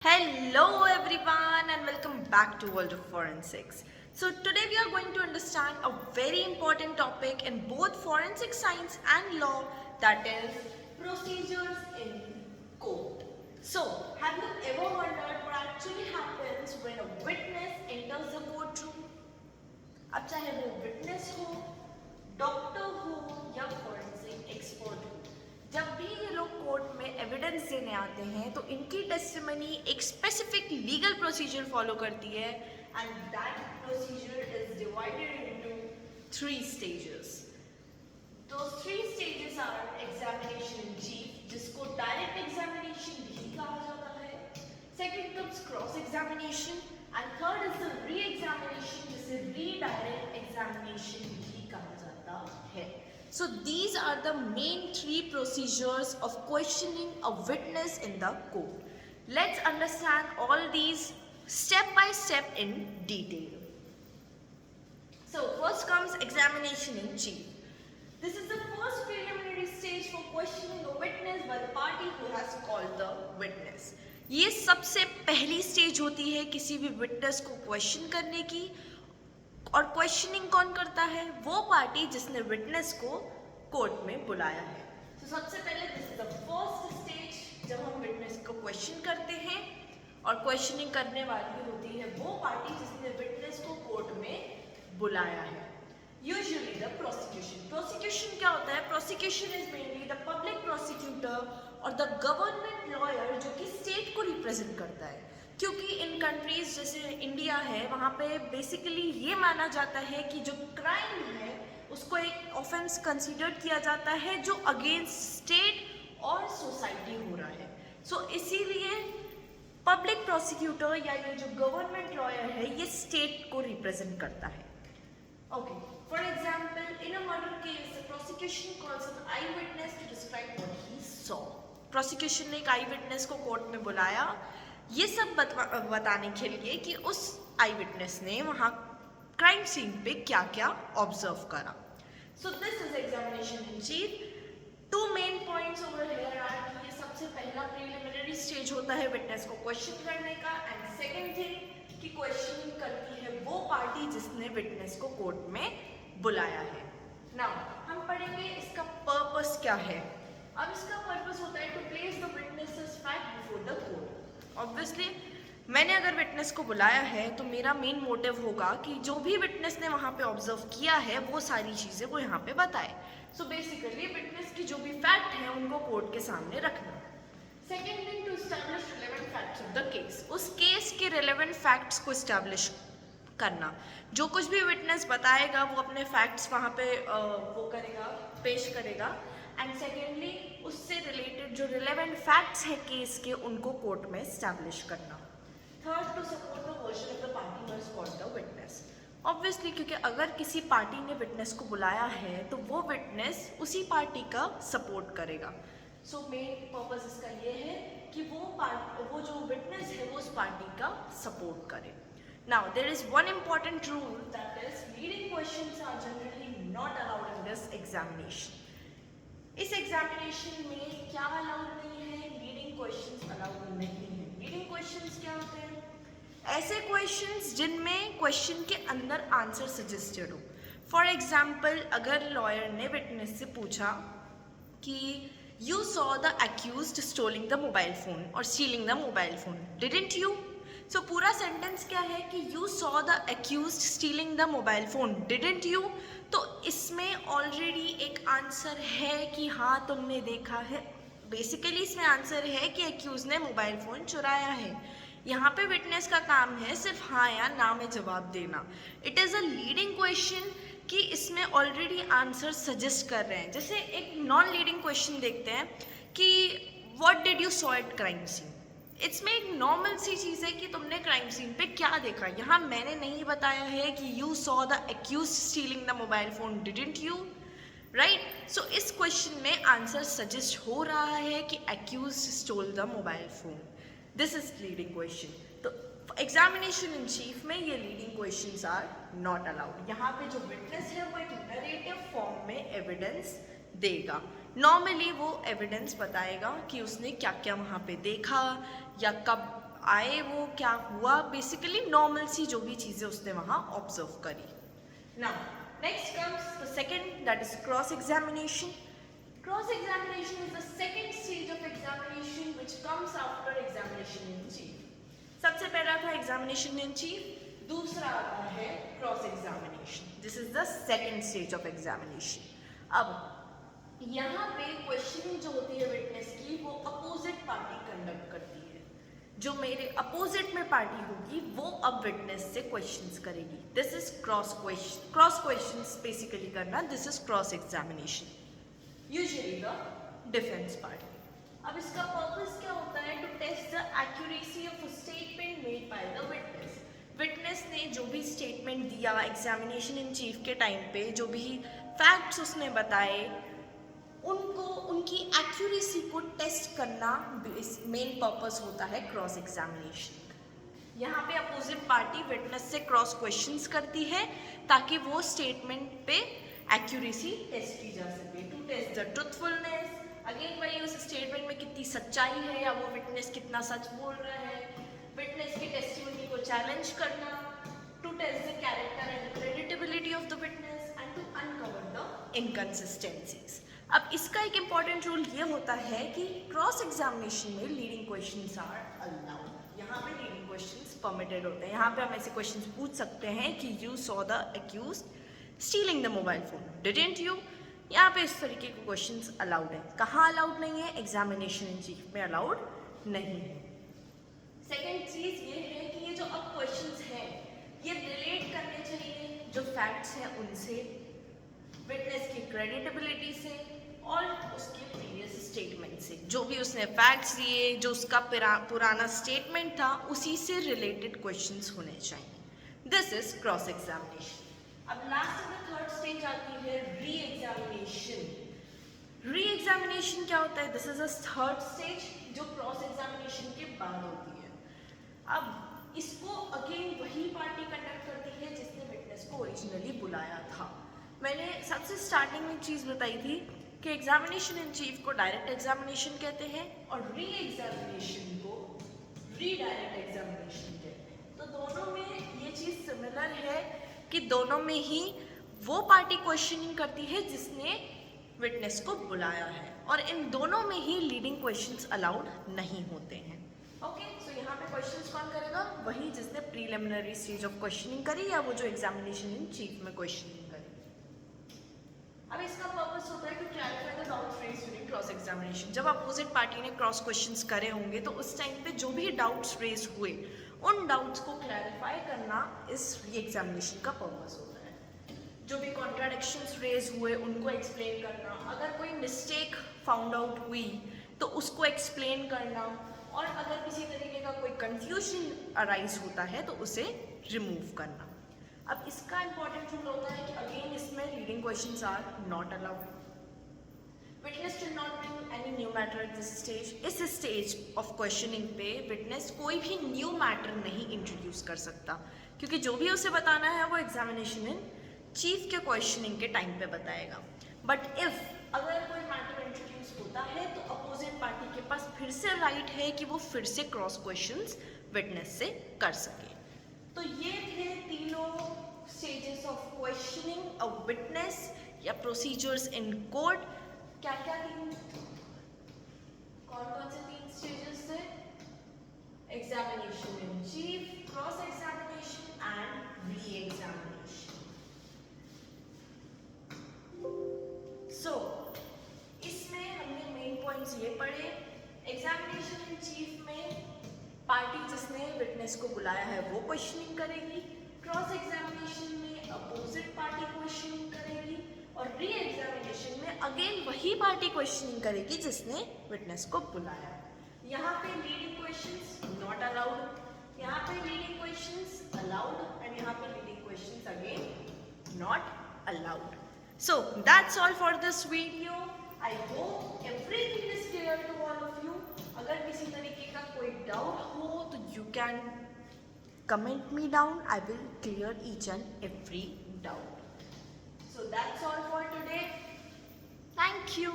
Hello everyone and welcome back to World of Forensics. So today we are going to understand a very important topic in both forensic science and law, that is procedures in court. So have you ever wondered what actually happens when a witness enters the courtroom? अब चाहे वो witness हो, doctor हो या forensic expert हो, जब भी ये लोग कोर्ट में एविडेंस देने आते हैं तो इनकी टेस्टिमनी एक स्पेसिफिक लीगल प्रोसीजर फॉलो करती है and that procedure is divided into 3 stages. Those 3 stages are examination in chief, जिसको डायरेक्ट एग्जामिनेशन भी कहा जाता है. Second comes cross examination and third is the re-examination, जिसे redirect examination भी कहा जाता है. So these are the main 3 procedures of questioning a witness in the court. Let's understand all these step by step in detail. So first comes examination in chief. This is the first preliminary stage for questioning a witness by the party who has called the witness. ये सबसे पहली stage होती है किसी भी witness को question करने की. और क्वेश्चनिंग कौन करता है? वो पार्टी जिसने विटनेस को कोर्ट में बुलाया है. तो सबसे पहले this is the first stage जब हम विटनेस को क्वेश्चन करते हैं और क्वेश्चनिंग करने वाली होती है वो पार्टी जिसने विटनेस को कोर्ट में बुलाया है. Usually the prosecution. प्रोसिक्यूशन क्या होता है? Prosecution is mainly the public prosecutor और द गवर्नमेंट लॉयर जो कि स्टेट को रिप्रेजेंट करता है. क्योंकि इन कंट्रीज जैसे इंडिया है वहाँ पे बेसिकली ये माना जाता है कि जो क्राइम है उसको एक ऑफेंस कंसीडर किया जाता है जो अगेंस्ट स्टेट और सोसाइटी हो रहा है. सो इसीलिए पब्लिक प्रोसिक्यूटर या ये जो गवर्नमेंट लॉयर है ये स्टेट को रिप्रेजेंट करता है. Okay, for example in a murder case the prosecution calls an eye witness to describe what he saw. Prosecution ने एक आई विटनेस को कोर्ट में बुलाया ये सब बताने के लिए कि उस आई विटनेस ने वहाँ क्राइम सीन पे क्या क्या ऑब्जर्व करा. So this is examination in chief. 2 main points over here are कि ये सबसे पहला प्रीलिमिनरी स्टेज होता है विटनेस को क्वेश्चन करने का एंड सेकंड थिंग कि क्वेश्चनिंग करती है वो पार्टी जिसने विटनेस को कोर्ट में बुलाया है. नाउ हम पढ़ेंगे इसका पर्पस क्या है. अब इसका पर्पस होता है to place the witness's fact before the court. Obviously मैंने अगर विटनेस को बुलाया है तो मेरा मेन मोटिव होगा कि जो भी विटनेस ने वहाँ पे ऑब्जर्व किया है वो सारी चीज़ें वो यहाँ पे बताए. सो बेसिकली विटनेस की जो भी फैक्ट हैं उनको कोर्ट के सामने रखना. Second thing to establish relevant facts of the case. उस केस के रिलेवेंट फैक्ट्स को एस्टैब्लिश करना. जो कुछ भी विटनेस बताएगा वो अपने फैक्ट्स वहाँ पे वो करेगा, पेश करेगा. एंड सेकेंडली उससे रिलेटेड जो रिलेवेंट फैक्ट्स हैं केस के उनको कोर्ट में एस्टैब्लिश करना. Third to support the version of the party who has called the witness. Obviously क्योंकि अगर किसी पार्टी ने विटनेस को बुलाया है तो वो विटनेस उसी पार्टी का सपोर्ट करेगा. सो मेन पर्पस इसका ये है कि वो जो विटनेस है वो उस पार्टी का सपोर्ट करे. Now there is one important rule that is leading questions are generally not allowed in this examination. इस एग्जामिनेशन में क्या अलाउड नहीं है? लीडिंग क्वेश्चंस अलाउड नहीं है. लीडिंग क्वेश्चंस क्या होते हैं? ऐसे क्वेश्चंस जिनमें क्वेश्चन के अंदर आंसर सजेस्टेड हो. फॉर एग्जाम्पल अगर लॉयर ने विटनेस से पूछा कि you saw the accused stealing the mobile phone और stealing the mobile phone, didn't you? So पूरा सेंटेंस क्या है कि you saw the accused stealing the mobile phone, didn't you? तो इसमें ऑलरेडी एक आंसर है कि हाँ तुमने देखा है. बेसिकली इसमें आंसर है कि अक्यूज ने मोबाइल फ़ोन चुराया है. यहाँ पे विटनेस का काम है सिर्फ हाँ या ना में जवाब देना. It is a leading question कि इसमें ऑलरेडी आंसर सजेस्ट कर रहे हैं. जैसे एक नॉन लीडिंग क्वेश्चन देखते हैं कि what did you saw at crime scene. इसमें एक नॉर्मल सी चीज़ है कि तुमने क्राइम सीन पे क्या देखा. यहाँ मैंने नहीं बताया है कि you saw the accused stealing the mobile phone, didn't you? Right. So इस क्वेश्चन में आंसर सजेस्ट हो रहा है कि accused stole the mobile phone. This is leading question. तो एग्जामिनेशन इन चीफ में ये leading questions are not allowed. यहाँ पे जो विटनेस है वो एक नरेटिव फॉर्म में एविडेंस देगा. नॉर्मली वो एविडेंस बताएगा कि उसने क्या क्या वहाँ पे देखा या कब आए वो क्या हुआ, बेसिकली नॉर्मल सी जो भी चीज़ें उसने वहाँ ऑब्जर्व करी. Now, next comes the second, that is cross examination. Cross examination is the second stage of examination which comes after examination in chief. सबसे पहला था examination in chief, दूसरा आता है cross examination. This is the second stage of examination. अब यहाँ पे questioning जो होती है विटनेस की वो अपोजिट पार्टी कंडक्ट करती है. जो मेरे अपोजिट में पार्टी होगी वो अब विटनेस से क्वेश्चंस करेगी. This is cross questions basically करना. This is cross examination, usually the defence party. अब इसका पर्पस क्या होता है? To test the accuracy of a statement made by the witness. Witness ने जो भी स्टेटमेंट दिया एग्जामिनेशन इन चीफ के टाइम पे, जो भी फैक्ट्स उसने बताए, उनको उनकी एक्यूरेसी को टेस्ट करना मेन पर्पस होता है क्रॉस एग्जामिनेशन. यहाँ पे अपोजिट पार्टी विटनेस से क्रॉस क्वेश्चंस करती है ताकि वो स्टेटमेंट पे एक्यूरेसी टेस्ट की जा सके. To test the truthfulness, again वही उस स्टेटमेंट में कितनी सच्चाई है या वो विटनेस कितना सच बोल रहा है. विटनेस की टेस्टिमनी को चैलेंज करना. To test the character and creditability of the witness and to uncover the inconsistencies. अब इसका एक इम्पॉर्टेंट रूल ये होता है कि क्रॉस एग्जामिनेशन में लीडिंग क्वेश्चंस आर अलाउड. यहाँ पे लीडिंग क्वेश्चंस परमिटेड होते हैं. यहाँ पे हम ऐसे क्वेश्चंस पूछ सकते हैं कि you saw the accused stealing the mobile phone, didn't you? यहाँ पे इस तरीके के क्वेश्चंस अलाउड है. कहाँ अलाउड नहीं है? एग्जामिनेशन इन चीफ में अलाउड नहीं है. सेकेंड चीज ये है कि ये जो अब क्वेश्चंस हैं ये रिलेट करने चाहिए जो फैक्ट्स हैं उनसे, विटनेस की क्रेडिटेबिलिटी से और उसके प्रीवियस स्टेटमेंट से. जो भी उसने फैक्ट्स दिए, जो उसका पुराना स्टेटमेंट था, उसी से रिलेटेड क्वेश्चंस होने चाहिए. This is cross examination. अब लास्ट में थर्ड स्टेज आती है री एग्जामिनेशन. री एग्जामिनेशन क्या होता है? This is a third stage जो क्रॉस एग्जामिनेशन के बाद होती है. अब इसको अगेन वही पार्टी कंडक्ट करती है जिसने विटनेस को ओरिजिनली बुलाया था. मैंने सबसे स्टार्टिंग में चीज़ बताई थी कि एग्जामिनेशन इन चीफ को डायरेक्ट एग्जामिनेशन कहते हैं और री एग्जामिनेशन को री डायरेक्ट एग्जामिनेशन कहते हैं. तो दोनों में ये चीज़ सिमिलर है कि दोनों में ही वो पार्टी क्वेश्चनिंग करती है जिसने विटनेस को बुलाया है और इन दोनों में ही लीडिंग क्वेश्चंस अलाउड नहीं होते हैं. ओके, सो यहाँ पे क्वेश्चंस कौन करेगा? वही जिसने प्रीलिमिनरी स्टेज ऑफ क्वेश्चनिंग करी या वो जो एग्जामिनेशन इन चीफ में क्वेश्चनिंग करी. अब इसका पर्पस होता है to clarify the doubts raised during cross examination. जब अपोजिट पार्टी ने क्रॉस क्वेश्चंस करे होंगे तो उस टाइम पे जो भी डाउट्स रेज हुए उन डाउट्स को क्लैरिफाई करना इस री एग्जामिनेशन का पर्पस होता है. जो भी कॉन्ट्राडिक्शंस रेज हुए उनको एक्सप्लेन करना, अगर कोई मिस्टेक फाउंड आउट हुई तो उसको एक्सप्लेन करना और अगर किसी तरीके का कोई कंफ्यूजन अराइज होता है तो उसे रिमूव करना. अब इसका इंपॉर्टेंट रूल होता है कि अगेन इसमें leading questions are not allowed. Witness should not bring any new matter at this stage. इस स्टेज ऑफ क्वेश्चनिंग पे विटनेस कोई भी न्यू मैटर नहीं इंट्रोड्यूस कर सकता क्योंकि जो भी उसे बताना है वो एग्जामिनेशन इन चीफ के क्वेश्चनिंग के टाइम पे बताएगा. बट इफ अगर कोई मैटर इंट्रोड्यूस होता है तो अपोजिट पार्टी के पास फिर से राइट है कि वो फिर से क्रॉस क्वेश्चंस विटनेस से कर सके. तो ये थे तीनों stages of questioning a witness या प्रोसीजर्स इन कोर्ट. क्या क्या तीन, कौन कौन से तीन स्टेजेस थे? Examination in chief, cross examination and re examination. So इसमें हमने मेन पॉइंट्स ये पढ़े. एग्जामिनेशन इन चीफ में पार्टी जिसने विटनेस को बुलाया है वो क्वेश्चनिंग करेगी. क्रॉस एग्जामिनेशन में अपोजिट पार्टी क्वेश्चनिंग करेगी और री एग्जामिनेशन में अगेन वही पार्टी क्वेश्चनिंग करेगी जिसने विटनेस को बुलाया. यहाँ पे लीडिंग क्वेश्चंस नॉट अलाउड, यहाँ पे लीडिंग क्वेश्चंस अलाउड एंड यहाँ पे leading questions again not allowed. So that's all for this video. I hope everything is clear to all of you. अगर किसी तरीके का कोई डाउट हो तो you can comment me down. I will clear each and every doubt. So that's all for today. Thank you.